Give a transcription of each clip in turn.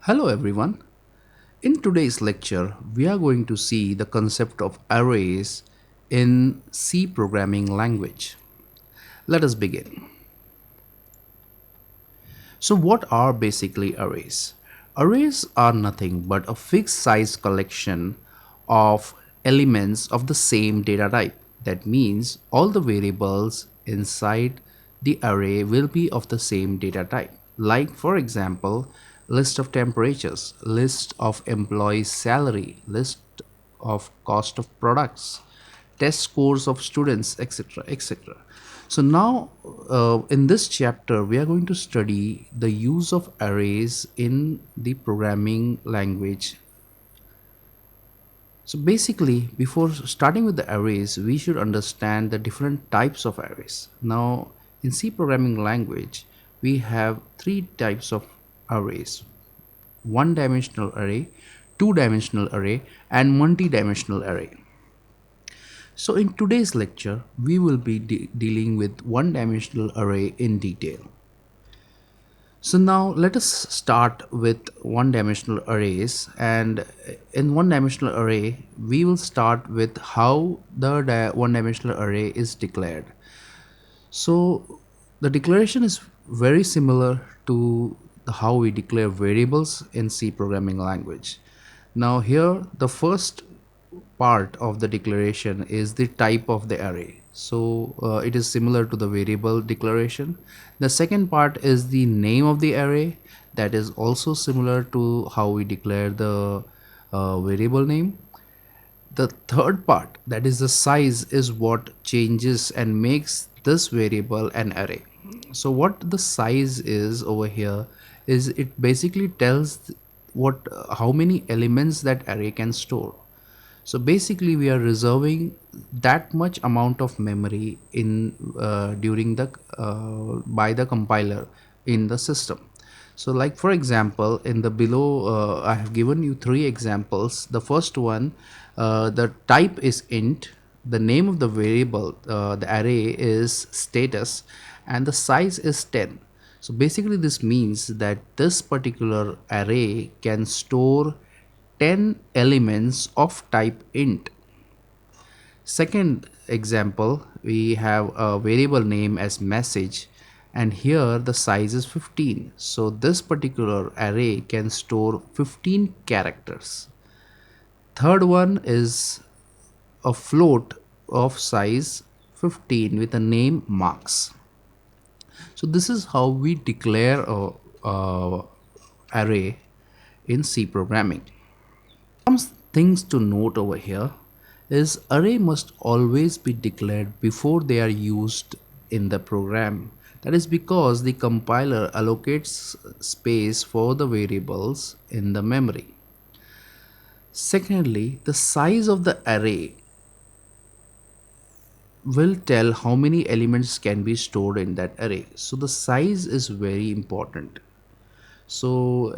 Hello everyone. In today's lecture, we are going to see the concept of arrays in C programming language. Let us begin. So what are basically arrays? Arrays are nothing but a fixed size collection of elements of the same data type. That means all the variables inside the array will be of the same data type. Like for example, list of temperatures, list of employees' salary, list of cost of products, test scores of students, etc., etc. So now in this chapter we are going to study the use of arrays in the programming language. So basically, before starting with the arrays, we should understand the different types of arrays. Now in C programming language we have three types of arrays: one dimensional array, two dimensional array, and multi-dimensional array. So in today's lecture, we will be dealing with one-dimensional array in detail. So now let us start with one-dimensional arrays, and in one-dimensional array, we will start with how the one-dimensional array is declared. So the declaration is very similar to how we declare variables in C programming language. Now here the first part of the declaration is the type of the array. So it is similar to the variable declaration. The second part is the name of the array. That is also similar to how we declare the variable name. The third part, that is the size, is what changes and makes this variable an array. So what the size is over here is it basically tells what how many elements that array can store. So basically we are reserving that much amount of memory in during the by the compiler in the system. So like for example, in the below I have given you three examples. The first one, the type is int, the name of the variable, the array is status, and the size is 10. So basically this means that this particular array can store 10 elements of type int. Second example, we have a variable name as message, and here the size is 15. So this particular array can store 15 characters. Third one is a float of size 15 with a name marks. So this is how we declare a array in C programming. Some things to note over here is array must always be declared before they are used in the program. That is because the compiler allocates space for the variables in the memory. Secondly, the size of the array will tell how many elements can be stored in that array. So the size is very important. So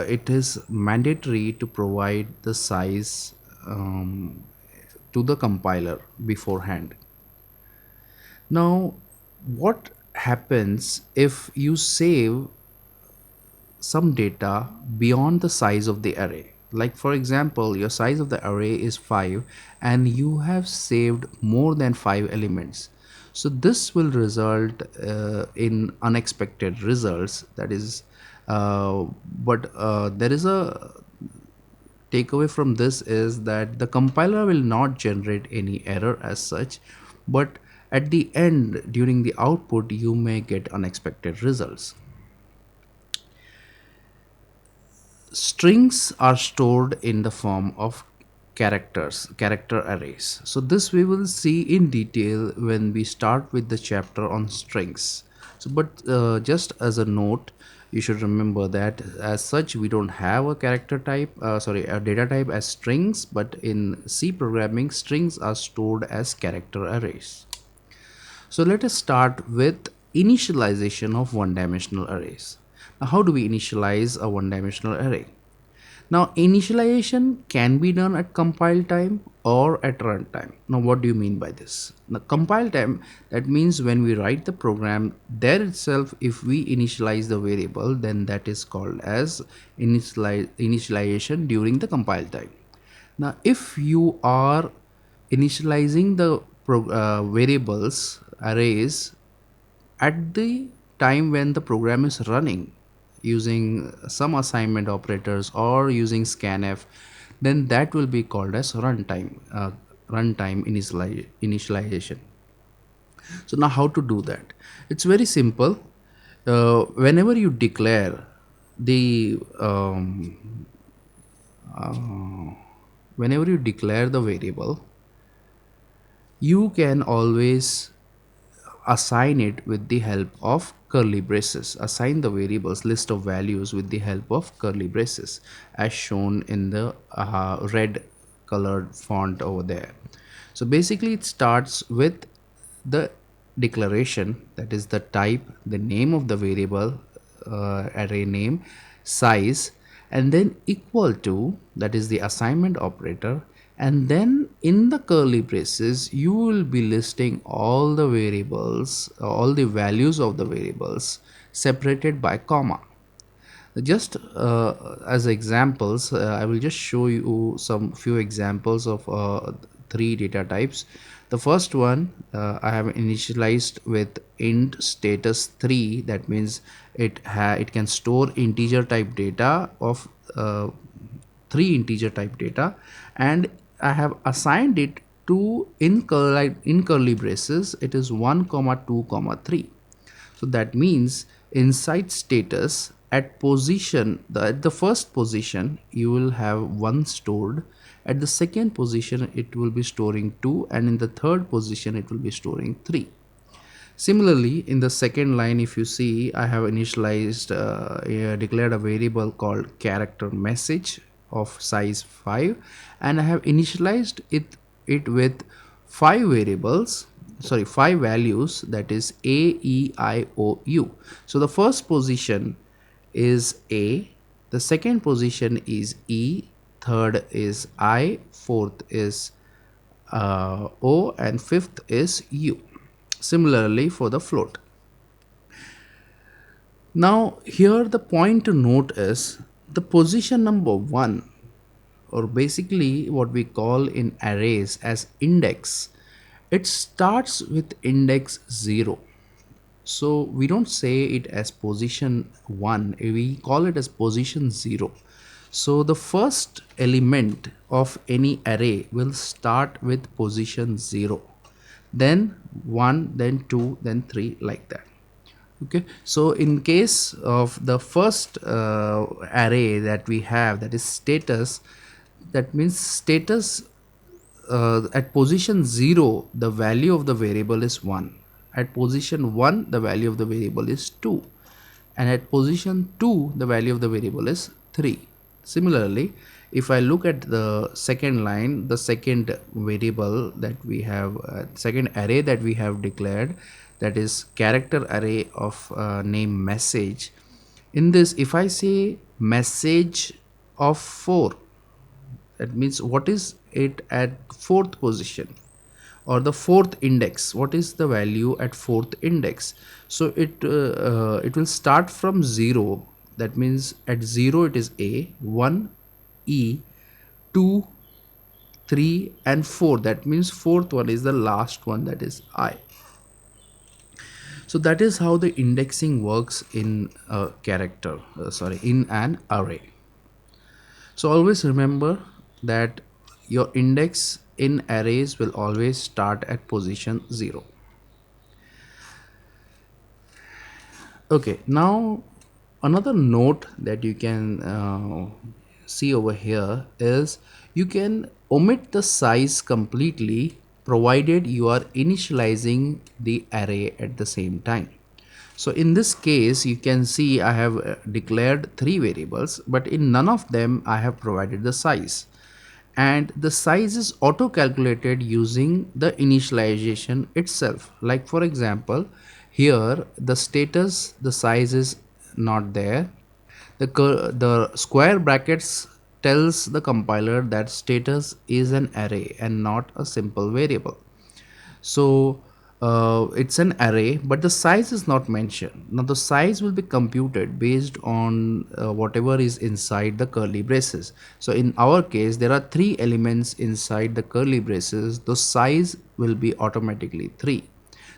it is mandatory to provide the size to the compiler beforehand. Now what happens if you save some data beyond the size of the array? Like for example, your size of the array is 5 and you have saved more than 5 elements. So this will result in unexpected results. That is but there is a takeaway from this is that the compiler will not generate any error as such, but at the end during the output you may get unexpected results. Strings are stored in the form of character arrays. So this we will see in detail when we start with the chapter on strings. So but just as a note, you should remember that as such we don't have a character type, a data type as strings, but in C programming strings are stored as character arrays. So let us start with initialization of one-dimensional arrays. Now how do we initialize a one-dimensional array? Now, initialization can be done at compile time or at runtime. Now, what do you mean by this? Now, compile time, that means when we write the program, there itself, if we initialize the variable, then that is called as initialization during the compile time. Now, if you are initializing the variables, arrays, at the time when the program is running using some assignment operators or using scanf, then that will be called as runtime initialization. So now how to do that? It's very simple. Whenever you declare the whenever you declare the variable, you can always assign it with the help of curly braces. Assign the variables list of values with the help of curly braces, as shown in the red colored font over there. So basically it starts with the declaration, that is the type, the name of the variable, array name, size, and then equal to, that is the assignment operator, and then in the curly braces you will be listing all the variables, all the values of the variables separated by comma. Just as examples, I will just show you some few examples of three data types. The first one, I have initialized with int status 3. That means it can store integer type data of three integer type data, and I have assigned it to in curly braces it is 1 comma 2 comma 3. So that means inside status, at position, at the first position you will have 1 stored, at the second position it will be storing 2, and in the third position it will be storing 3. Similarly, in the second line, if you see, I have initialized, declared a variable called character message of size 5, and I have initialized it with 5 variables, sorry, 5 values, that is A, E, I, O, U. So the first position is A, the second position is E, third is I, fourth is O, and fifth is U. Similarly for the float. Now here the point to note is the position number 1, or basically what we call in arrays as index, it starts with index 0. So we don't say it as position 1, we call it as position 0. So the first element of any array will start with position 0, then 1, then 2, then 3, like that. Okay, so in case of the first array that we have, that is status, that means status, at position 0 the value of the variable is 1, at position 1 the value of the variable is 2, and at position 2 the value of the variable is 3. Similarly, if I look at the second line, the second variable that we have, second array that we have declared, that is character array of name message. In this, if I say message of 4, that means what is it at fourth position, or the fourth index, what is the value at fourth index. So it will start from 0, that means at 0 it is A, 1 E, 2, 3, and 4, that means fourth one is the last one, that is I. So that is how the indexing works in a character, in an array. So always remember that your index in arrays will always start at position 0. Okay, now another note that you can see over here is you can omit the size completely provided you are initializing the array at the same time. So in this case, you can see I have declared 3 variables, but in none of them I have provided the size. And the size is auto calculated using the initialization itself. Like for example, here the status, the size is not there. The square brackets tells the compiler that status is an array and not a simple variable. So it's an array, but the size is not mentioned. Now the size will be computed based on whatever is inside the curly braces. So in our case, there are three elements inside the curly braces. The size will be automatically 3.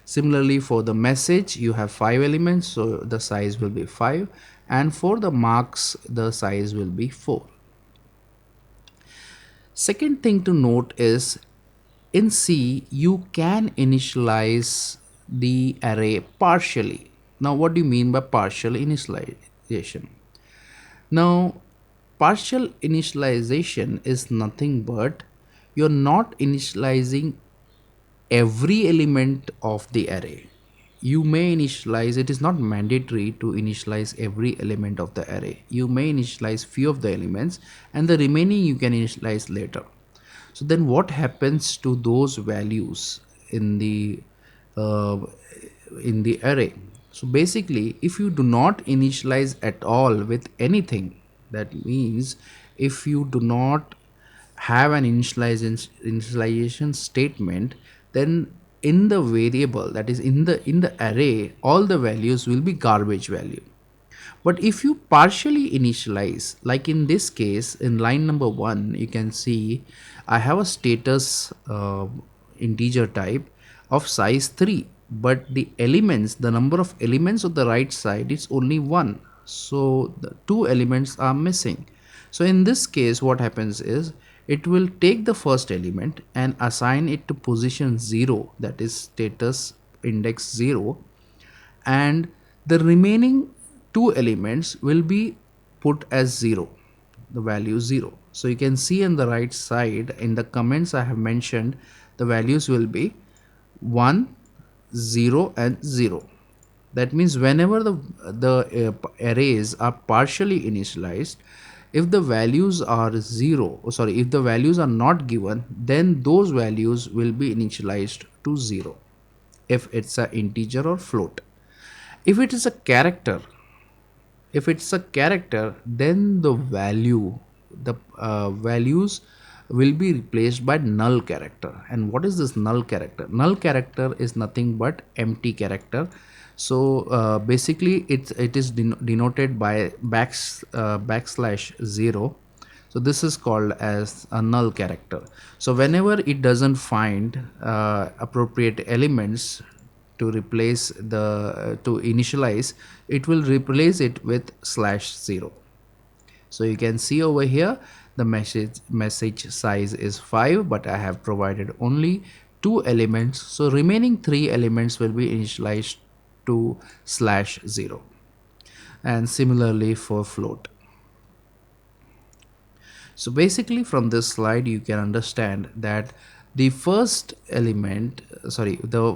Similarly, for the message, you have 5 elements, so the size will be 5. And for the marks, the size will be 4. Second thing to note is in C, you can initialize the array partially. Now, what do you mean by partial initialization? Now, partial initialization is nothing but you're not initializing every element of the array. You may initialize, it is not mandatory to initialize every element of the array. You may initialize few of the elements and the remaining you can initialize later. So then what happens to those values uh, in the array? So basically, if you do not initialize at all with anything, that means if you do not have an initialization statement, then in the variable, that is in the array, all the values will be garbage value. But if you partially initialize, like in this case, in line number 1, you can see I have a status integer type of size 3, but the elements, the number of elements on the right side is only 1. So the 2 elements are missing. So in this case, what happens is it will take the first element and assign it to position 0, that is status index 0, and the remaining two elements will be put as 0, the value 0. So you can see on the right side in the comments I have mentioned the values will be 1, 0 and 0. That means whenever the arrays are partially initialized, if the values are 0, sorry, if the values are not given, then those values will be initialized to 0 if it's an integer or float. If it is a character, if it's a character, then the values will be replaced by null character. And what is this null character? Null character is nothing but empty character. So basically it is denoted by backslash 0. So this is called as a null character. So whenever it doesn't find appropriate elements to replace to initialize, it will replace it with slash 0. So you can see over here the message size is 5, but I have provided only 2 elements, so remaining 3 elements will be initialized to slash 0. And similarly for float. So basically from this slide you can understand that the first element, sorry, the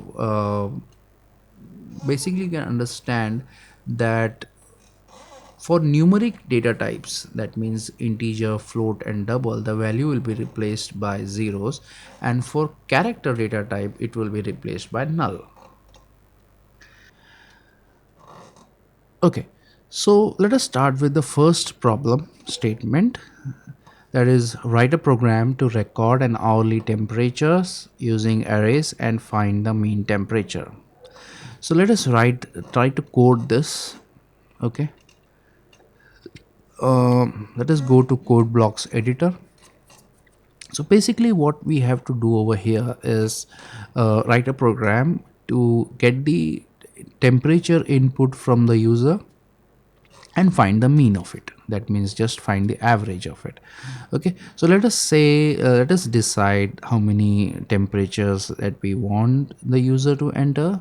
basically you can understand that for numeric data types, that means integer, float and double, the value will be replaced by zeros, and for character data type it will be replaced by null. Okay, so let us start with the first problem statement, that is write a program to record an hourly temperatures using arrays and find the mean temperature. So let us try to code this. Okay, let us go to code blocks editor. So basically what we have to do over here is write a program to get the temperature input from the user and find the mean of it. That means just find the average of it. Okay, so let us say let us decide how many temperatures that we want the user to enter.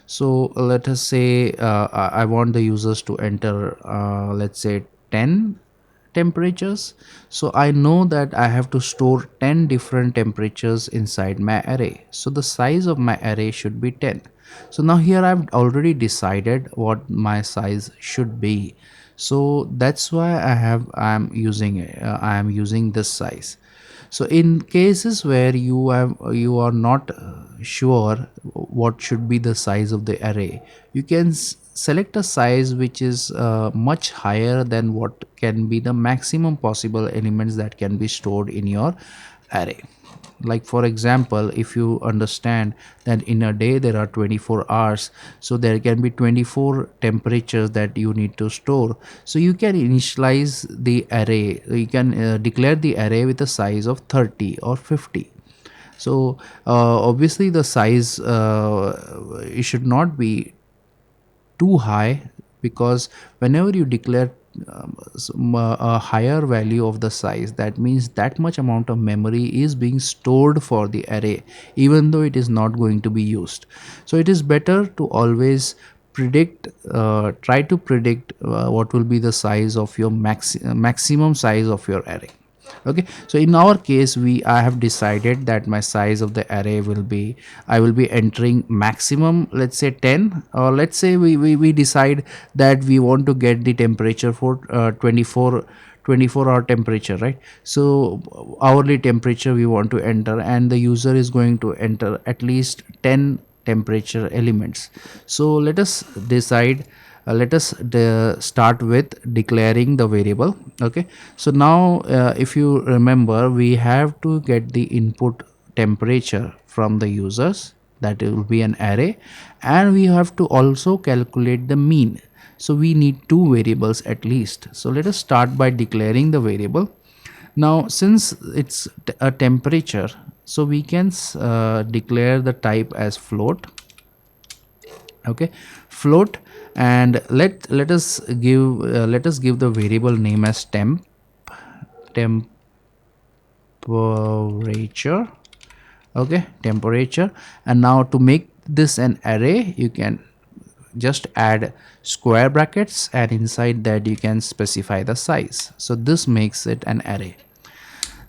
So let us say I want the users to enter let's say 10 temperatures. So I know that I have to store 10 different temperatures inside my array. So the size of my array should be 10. So now here I've already decided what my size should be. So that's why I am using this size. So in cases where you are not sure what should be the size of the array, you can select a size which is much higher than what can be the maximum possible elements that can be stored in your array. Like for example, if you understand that in a day there are 24 hours, so there can be 24 temperatures that you need to store. So you can initialize the array, you can declare the array with a size of 30 or 50. So obviously the size it should not be too high, because whenever you declare a higher value of the size, that means that much amount of memory is being stored for the array, even though it is not going to be used. So it is better to always predict, try to predict what will be the size of your maximum size of your array. Okay, so in our case, I have decided that my size of the array will be, I will be entering maximum, let's say 10, or let's say we decide that we want to get the temperature for 24 hour temperature, right? So hourly temperature we want to enter, and the user is going to enter at least 10 temperature elements. So let us decide, let us start with declaring the variable. Okay, so now if you remember, we have to get the input temperature from the users, that will be an array, and we have to also calculate the mean. So we need two variables at least. So let us start by declaring the variable. Now since it's a temperature, so we can declare the type as float. Okay, float, and let us give the variable name as temperature. Okay, temperature. And now to make this an array, you can just add square brackets, and inside that you can specify the size. So this makes it an array.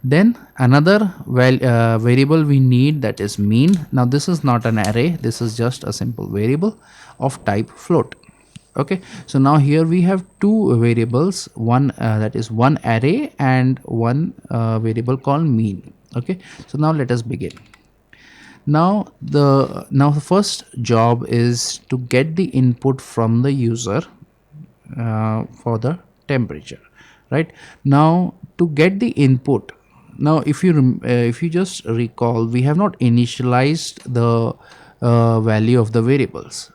Then another variable we need, that is mean. Now this is not an array, this is just a simple variable of type float. Okay, so now here we have two variables, one that is one array and one variable called mean. Okay, so now let us begin. Now the first job is to get the input from the user for the temperature. Right, now to get the input, now if you just recall, we have not initialized the value of the variables.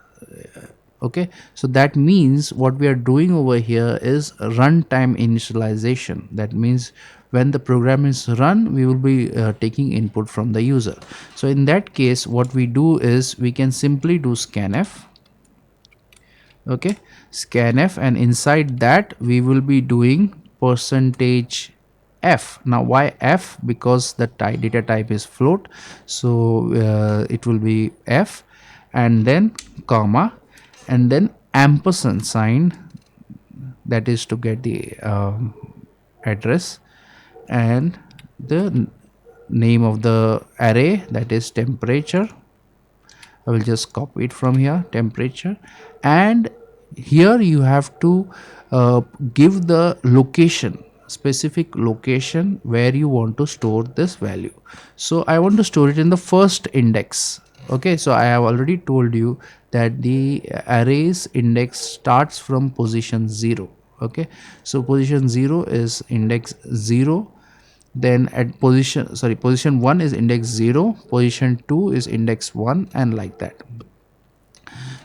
Okay, so that means what we are doing over here is runtime initialization. That means when the program is run, we will be taking input from the user. So in that case, what we do is we can simply do scanf. Okay, scanf, and inside that we will be doing percentage f. Now why f? Because the data type is float, so it will be f, and then comma, and then ampersand sign, that is to get the address, and the name of the array, that is temperature. I will just copy it from here, temperature, and here you have to give the location, specific location where you want to store this value. So I want to store it in the first index. Okay, so I have already told you that the array's index starts from position 0. Okay, so position 0 is index 0, then at position 1 is index 0, position 2 is index 1, and like that.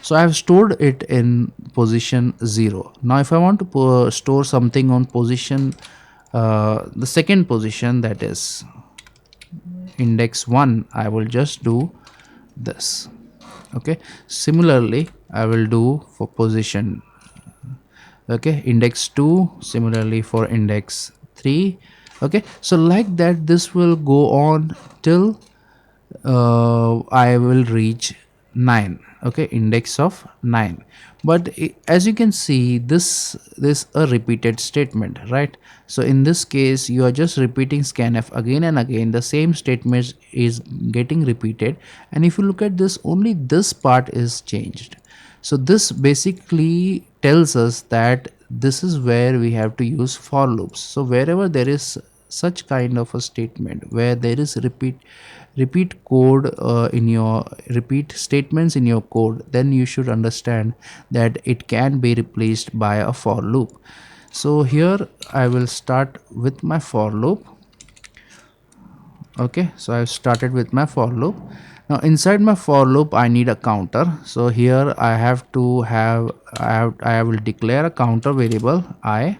So I have stored it in position 0. Now if I want to store something on position the second position, that is index 1, I will just do this. Okay, similarly I will do for position, okay, index 2, similarly for index 3. Okay, so like that this will go on till I will reach 9. Okay, index of 9. But as you can see, this is a repeated statement, right? So in this case you are just repeating scanf again and again, the same statement is getting repeated, and if you look at this, only this part is changed. So this basically tells us that this is where we have to use for loops. So wherever there is such kind of a statement where there is repeat code in your repeat statements in your code, then you should understand that it can be replaced by a for loop. So here I will start with my for loop. Okay, so I've started with my for loop. Now inside my for loop I need a counter. So here I have to have I will declare a counter variable I.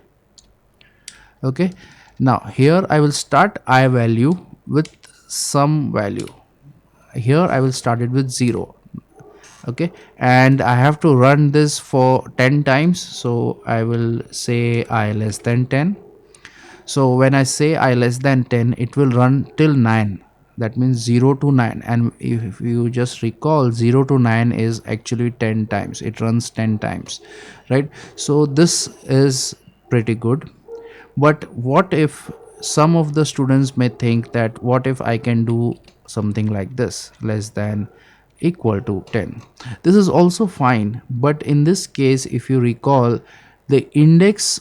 Okay, now here I will start I value with some value. Here I will start it with 0. Okay, and I have to run this for 10 times. So I will say I less than 10. So when I say I less than 10, it will run till 9. That means 0 to 9. And if you just recall, 0 to 9 is actually 10 times. It runs 10 times, right? So this is pretty good. But what if some of the students may think that what if I can do something like this, less than equal to 10? This is also fine, but in this case, if you recall, the index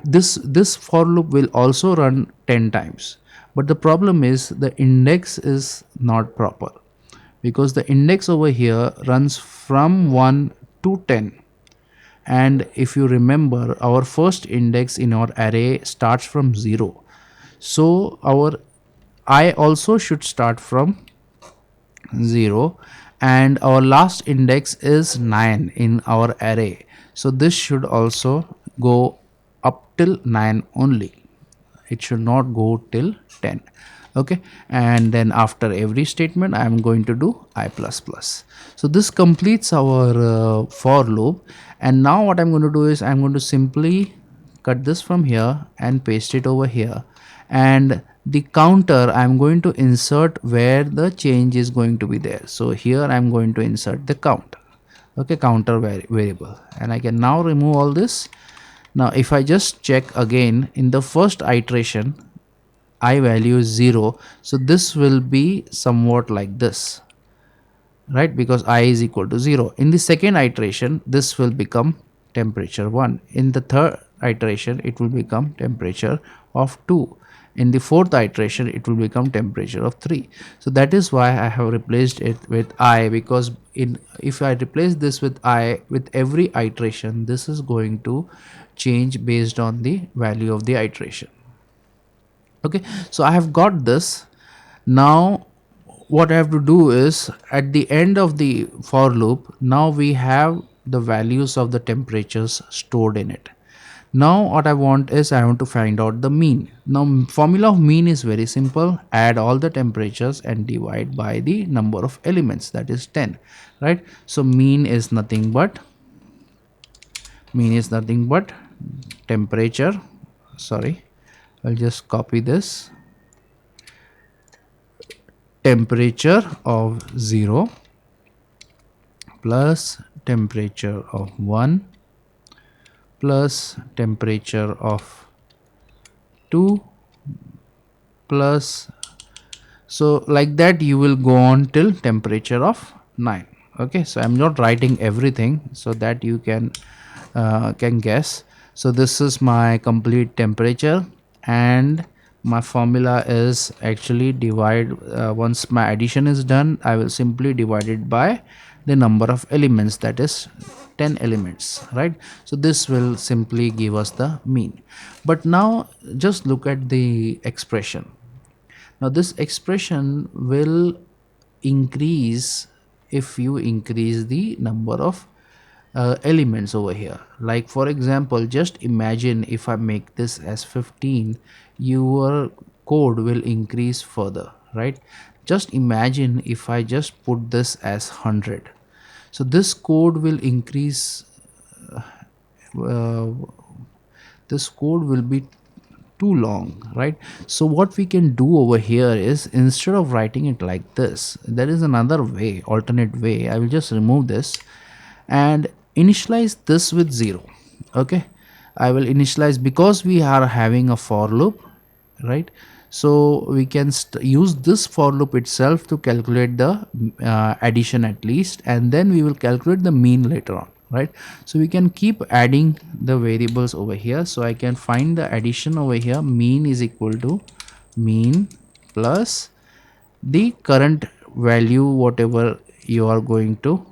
this for loop will also run 10 times, but the problem is the index is not proper, because the index over here runs from 1 to 10. And if you remember, our first index in our array starts from 0, so our I also should start from 0, and our last index is 9 in our array, so this should also go up till 9 only. It should not go till 10. Okay, and then after every statement I am going to do I plus plus. So this completes our for loop. And now what I'm going to do is I'm going to simply cut this from here and paste it over here, and the counter I'm going to insert where the change is going to be there. So here I'm going to insert the count. Okay, counter variable, and I can now remove all this. Now if I just check again, in the first iteration I value is 0, so this will be somewhat like this, right? Because I is equal to 0. In the second iteration this will become temperature 1. In the third iteration it will become temperature of 2. In the fourth iteration it will become temperature of 3. So that is why I have replaced it with I, because if I replace this with I with every iteration, this is going to change based on the value of the iteration. Okay, so I have got this. Now what I have to do is, at the end of the for loop, now we have the values of the temperatures stored in it. Now what I want is I want to find out the mean. Now formula of mean is very simple. Add all the temperatures and divide by the number of elements, that is 10, right? So mean is nothing but temperature. Sorry, I'll just copy this. Temperature of 0 plus temperature of 1 plus temperature of 2 plus, so like that you will go on till temperature of 9. Okay, so I'm not writing everything so that you can guess. So this is my complete temperature, and my formula is actually divide once my addition is done, I will simply divide it by the number of elements, that is 10 elements, right? So this will simply give us the mean. But now just look at the expression. Now this expression will increase if you increase the number of elements over here. Like for example, just imagine if I make this as 15, your code will increase further, right? Just imagine if I just put this as 100, so this code will increase. uh, this code will be too long, right? So what we can do over here is, instead of writing it like this, there is another way, alternate way. I will just remove this and initialize this with 0. Okay, I will initialize, because we are having a for loop, right? So we can use this for loop itself to calculate the addition at least, and then we will calculate the mean later on, right? So we can keep adding the variables over here. So I can find the addition over here. Mean is equal to mean plus the current value whatever you are going to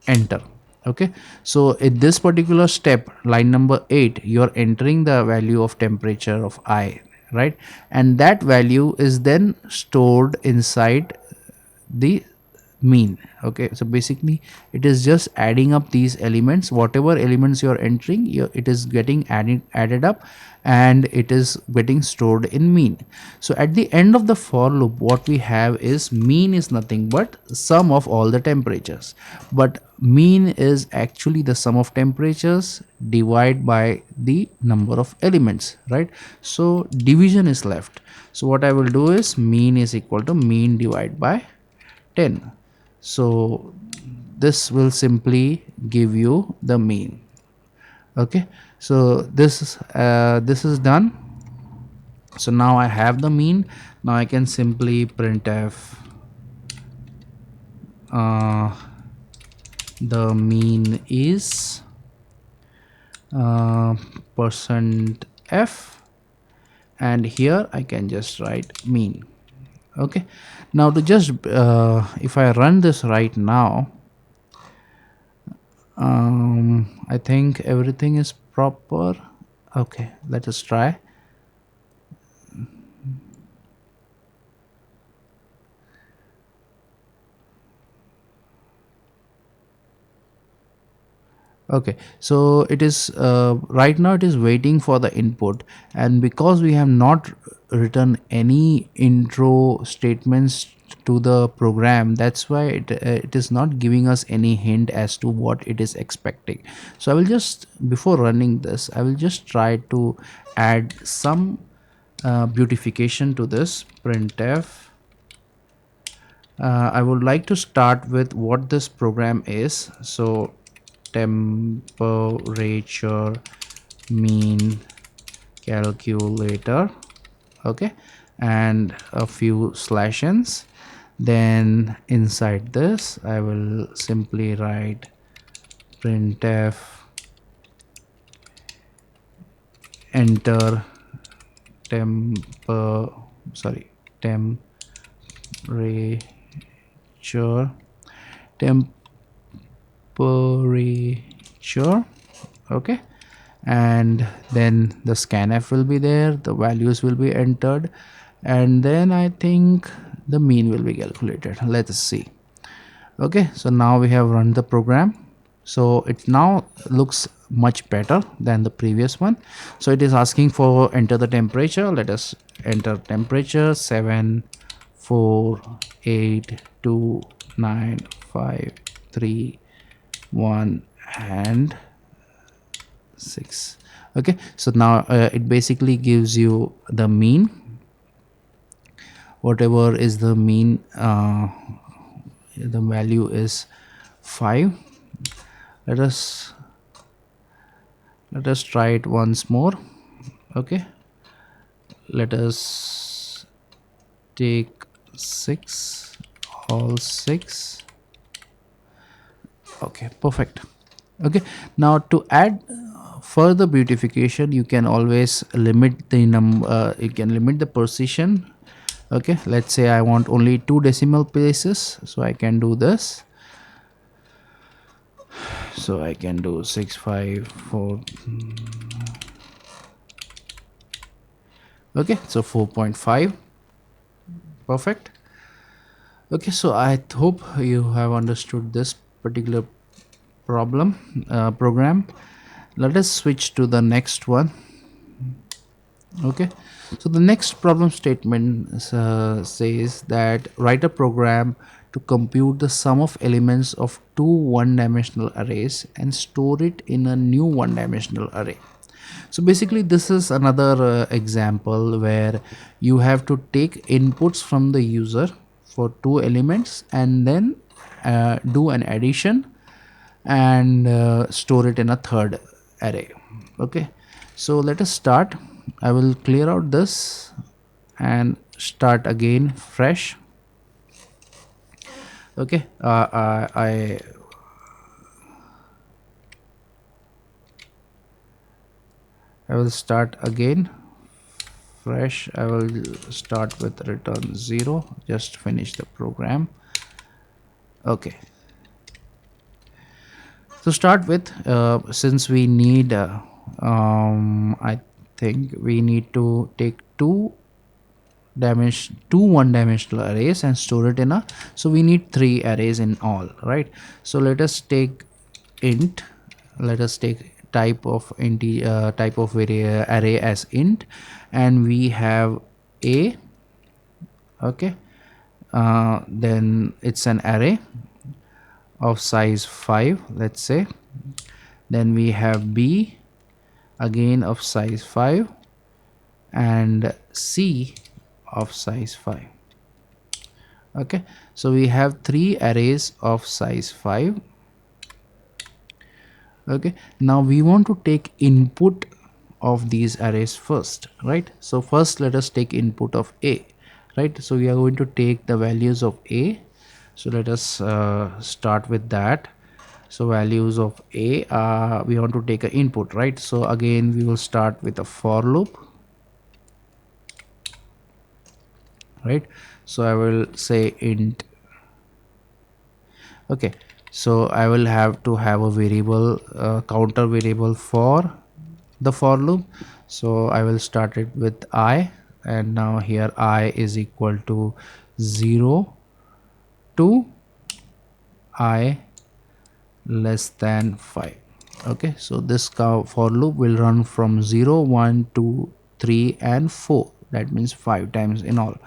enter. Okay, so in this particular step, line number 8, you are entering the value of temperature of I, right? And that value is then stored inside the mean. Okay, so basically it is just adding up these elements, whatever elements you are entering, it is getting added up, and it is getting stored in mean. So at the end of the for loop, what we have is mean is nothing but sum of all the temperatures, but mean is actually the sum of temperatures divided by the number of elements, right? So division is left. So what I will do is mean is equal to mean divided by 10. So this will simply give you the mean. Okay, so this is done. So now I have the mean. Now I can simply printf uh, the mean is percent %f, and here I can just write mean. Okay, now to just if I run this right now, I think everything is proper. Okay, let us try. Okay, so it is right now it is waiting for the input, and because we have not written any intro statements to the program, that's why it is not giving us any hint as to what it is expecting. So I will just, before running this, I will just try to add some beautification to this printf. I would like to start with what this program is. So temperature mean calculator. Okay, and a few slash n's. Then inside this I will simply write printf enter temper sorry temperature temperature. Okay, and then the scanf will be there, the values will be entered, and then I think the mean will be calculated. Let us see. Okay, so now we have run the program, so it now looks much better than the previous one. So it is asking for enter the temperature. Let us enter temperature 7482953 1 and 6. Okay, so now it basically gives you the mean, whatever is the mean. The value is 5. Let us try it once more. Okay, let us take 6, all 6. Okay, perfect. Okay, now to add further beautification, you can always limit the number, you can limit the precision. Okay, let's say I want only 2 decimal places, so I can do this. So I can do 654. Okay, so 4.5. Perfect. Okay, so I hope you have understood this particular program. Let us switch to the next one. Okay, so the next problem statement says that write a program to compute the sum of elements of two one-dimensional arrays and store it in a new one-dimensional array. So basically this is another example where you have to take inputs from the user for two elements and then do an addition and store it in a third array. Okay, so let us start. I will clear out this and start again fresh. Okay, I will start again fresh. I will start with return 0. Just finish the program. Okay, to start with, since we need I think we need to take two one-dimensional arrays and store it in a, so we need three arrays in all, right? So let us take int, let us take type of array as int, and we have a. Okay, then it's an array of size 5, let's say. Then we have b, again of size 5, and c of size 5. Okay, so we have three arrays of size 5. Okay, now we want to take input of these arrays first, right? So first let us take input of a, right? So we are going to take the values of a. So let us start with that. So values of a, we want to take an input, right? So again we will start with a for loop, right? So I will say int. Okay, so I will have to have a variable, counter variable for the for loop. So I will start it with I, and now here I is equal to 0 to I less than 5. Okay, so this for loop will run from 0, 1, 2, 3 and 4. That means 5 times in all,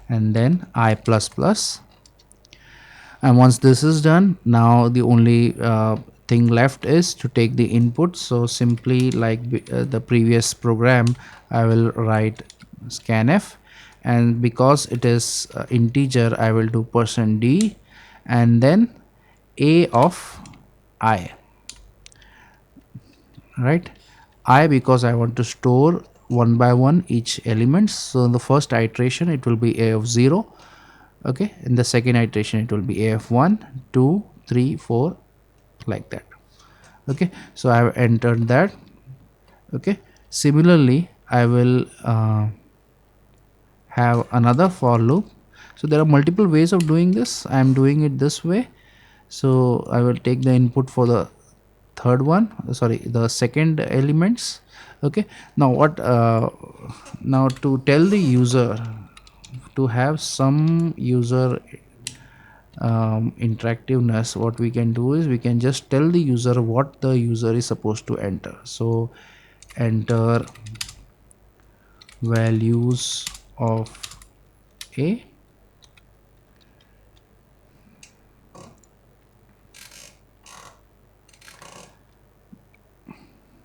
and then I plus plus. And once this is done, now the only thing left is to take the input. So simply like the previous program, I will write scanf, and because it is integer, I will do %d and then a of I, right? I, because I want to store one by one each element. So in the first iteration it will be a of 0. Okay, in the second iteration it will be a of 1, 2, 3, 4, like that. Okay, so I have entered that. Okay, similarly I will have another for loop. So there are multiple ways of doing this. I am doing it this way. So I will take the input for the third one, sorry, the second elements. Okay, now what now to tell the user, to have some user interactiveness, what we can do is we can just tell the user what the user is supposed to enter. So enter values of a.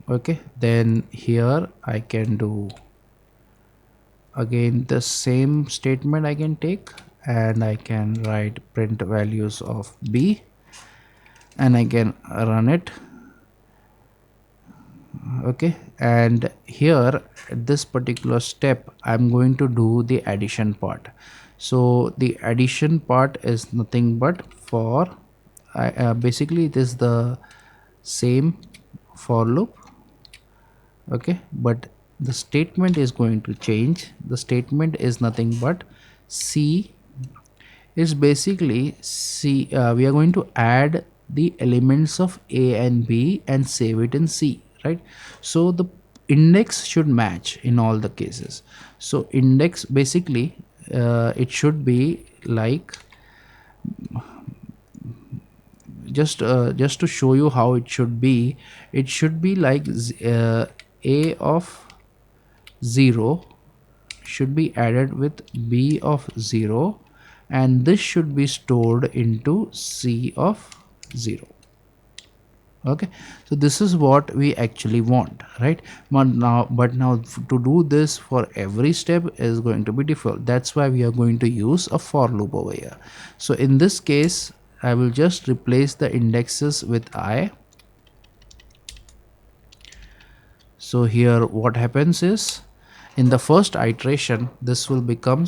Okay, then here I can do again the same statement I can take, and I can write print values of b, and I can run it. Okay, and here at this particular step I'm going to do the addition part. So the addition part is nothing but for basically it is the same for loop. Okay, but the statement is going to change. The statement is nothing but c is basically c, we are going to add the elements of a and b and save it in c, right? So the index should match in all the cases. So index basically it should be like, just to show you how it should be, it should be like a of 0 should be added with b of 0, and this should be stored into c of 0. Okay, so this is what we actually want, right? But now to do this for every step is going to be difficult. That's why we are going to use a for loop over here. So in this case I will just replace the indexes with I. So here what happens is, in the first iteration this will become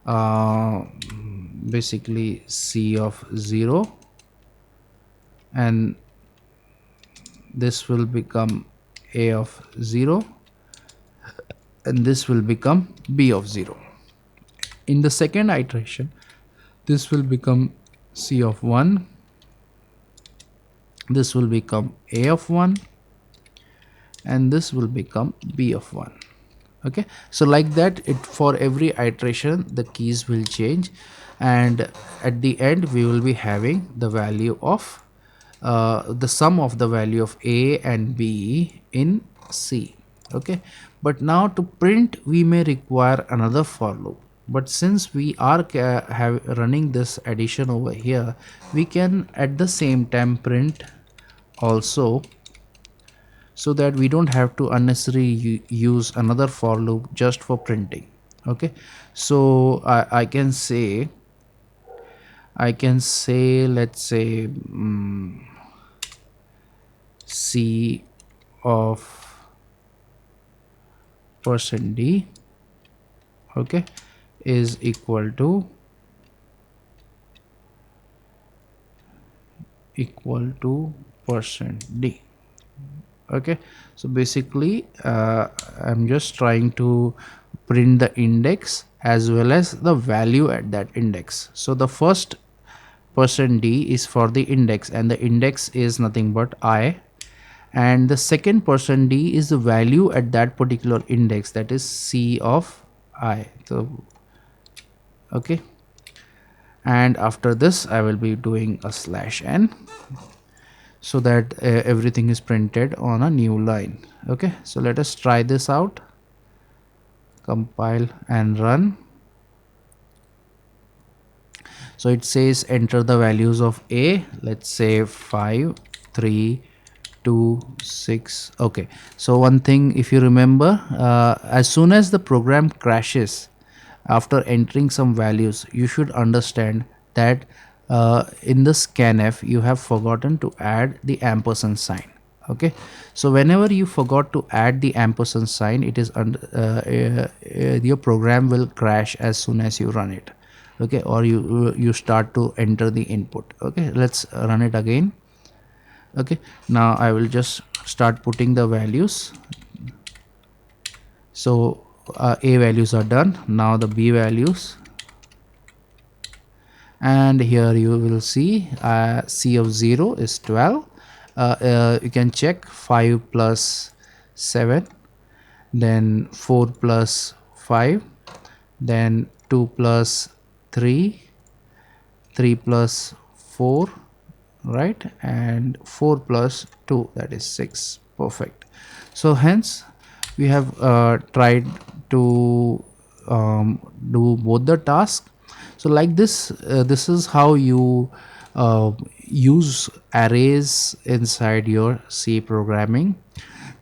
uh, basically c of 0, and this will become a of 0, and this will become b of 0. In the second iteration, this will become c of 1, this will become a of 1, and this will become b of 1. Okay, so like that, it for every iteration the keys will change, and at the end we will be having the value of the sum of the value of a and b in c. Okay, but now to print we may require another for loop, but since we are running this addition over here, we can at the same time print also, so that we don't have to unnecessarily use another for loop just for printing. Okay, so I can say let's say c of %d, okay, is equal to %d. Okay, so basically I'm just trying to print the index as well as the value at that index. So the first %d is for the index, and the index is nothing but I, and the second %d is the value at that particular index, that is c of I. So okay, and after this I will be doing a /n, so that everything is printed on a new line. Okay, so let us try this out, compile and run. So it says enter the values of a, let's say 5, 3, 2, 6. Okay, so one thing, if you remember, as soon as the program crashes after entering some values, you should understand that in the scanf you have forgotten to add the ampersand sign. Okay, so whenever you forgot to add the ampersand sign, it is your program will crash as soon as you run it. Okay, or you start to enter the input. Okay, let's run it again. Okay, now I will just start putting the values. So a values are done, now the b values, and here you will see c of 0 is 12. You can check 5 plus 7, then 4 plus 5, then 2 plus 3, 3 plus 4, right, and 4 plus 2, that is 6. Perfect. So hence we have tried to do both the tasks. So like this, this is how you use arrays inside your C programming.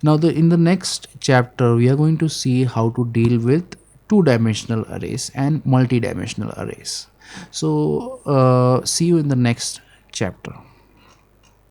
Now in the next chapter we are going to see how to deal with two-dimensional arrays and multi-dimensional arrays. So see you in the next chapter.